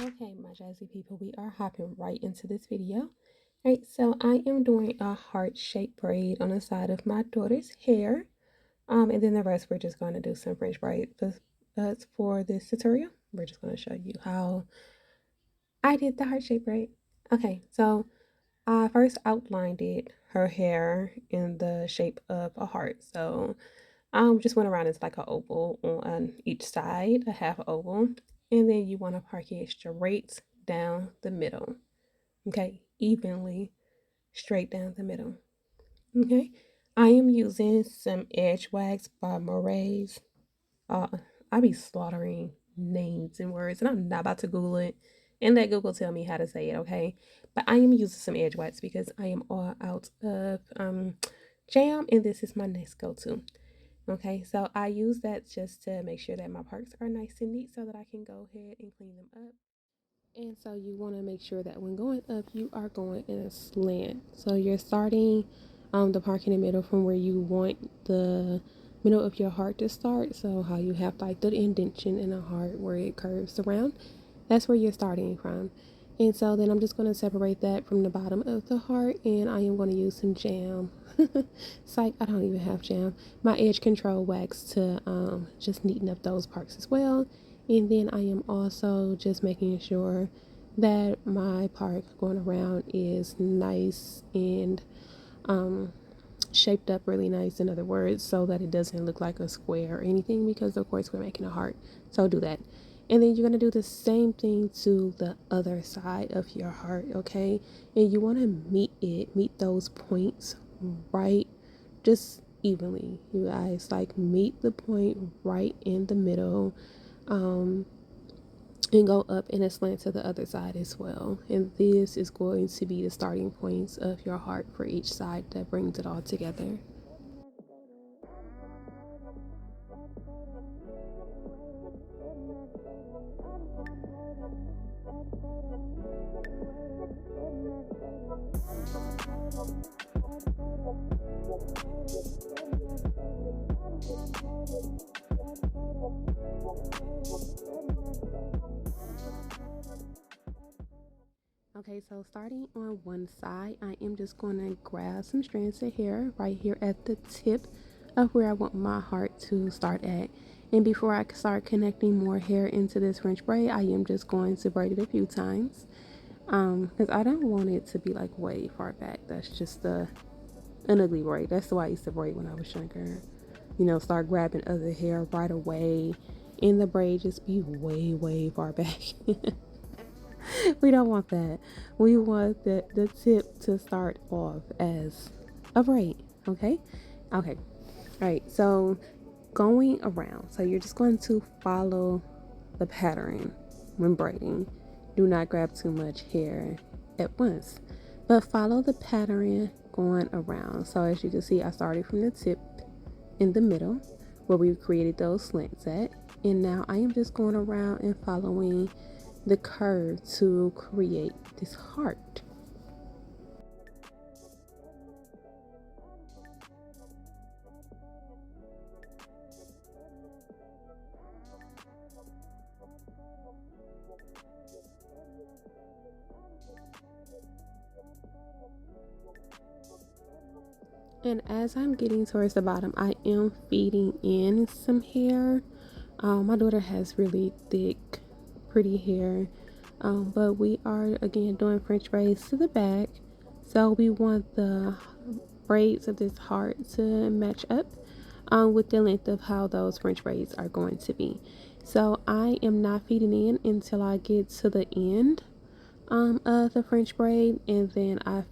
Okay, my jazzy people, we are hopping right into this video. All right, so I am doing a heart-shaped braid on the side of my daughter's hair. And then the rest we're just going to do some French braids. But for this tutorial, we're just going to show you how I did the heart-shaped braid. Okay, so I first outlined her hair in the shape of a heart. So just went around as like an oval on each side, a half oval, and then you want to park it straight down the middle. Okay, evenly straight down the middle. Okay, I am using some edge wax by Moray's. Uh, I be slaughtering names and words, and I'm not about to Google it and let Google tell me how to say it. Okay, but I am using some edge wax because I am all out of jam, and this is my next go-to. Okay, so I use that just to make sure that my parts are nice and neat so that I can go ahead and clean them up. And so you want to make sure that when going up, you are going in a slant. So you're starting the park in the middle from where you want the middle of your heart to start. So how you have like the indentation in the heart where it curves around. That's where you're starting from. And so then I'm just going to separate that from the bottom of the heart, and I am going to use some jam. Psych, I don't even have jam. My edge control wax to just neaten up those parts as well. And then I am also just making sure that my part going around is nice and um, shaped up really nice, in other words, so that it doesn't look like a square or anything, because of course we're making a heart. So do that. And then you're going to do the same thing to the other side of your heart, okay? And you want to meet those points right, just evenly. You guys, like, meet the point right in the middle. Um, and go up in a slant to the other side as well. And this is going to be the starting points of your heart for each side that brings it all together. Okay, so starting on one side, I am just going to grab some strands of hair right here at the tip of where I want my heart to start at. And before I start connecting more hair into this French braid, I am just going to braid it a few times. Because I don't want it to be like way far back. That's just an ugly braid. That's the way I used to braid when I was younger. You know, start grabbing other hair right away, and the braid just be way, way far back. We don't want that. We want the tip to start off as a braid. Okay? Okay. All right. So going around. So you're just going to follow the pattern when braiding. Do not grab too much hair at once, but follow the pattern going around. So as you can see, I started from the tip in the middle where we created those slants at, and now I am just going around and following the curve to create this heart. And as I'm getting towards the bottom, I am feeding in some hair. My daughter has really thick, pretty hair, but we are again doing French braids to the back. So we want the braids of this heart to match up with the length of how those French braids are going to be. So I am not feeding in until I get to the end of the French braid, and then I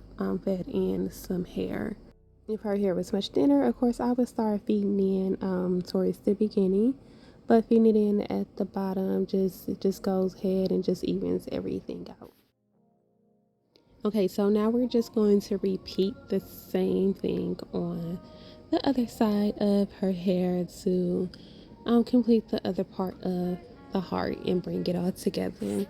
fed in some hair. If her hair was much thinner, of course, I would start feeding in towards the beginning. But feeding it in at the bottom just goes ahead and just evens everything out. Okay, so now we're just going to repeat the same thing on the other side of her hair to complete the other part of the heart and bring it all together.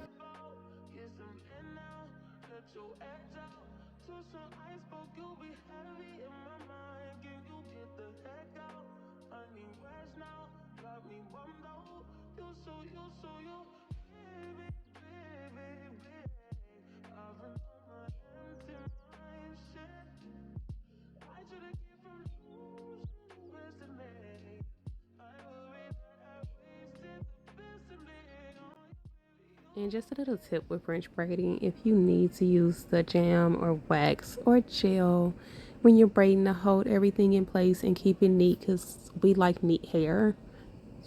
And just a little tip with French braiding, if you need to use the jam or wax or gel when you're braiding to hold everything in place and keep it neat, because we like neat hair,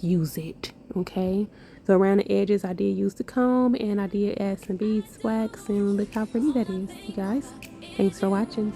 use it, okay? So around the edges I did use the comb, and I did add some beads wax, and look how pretty that is, you guys. Thanks for watching.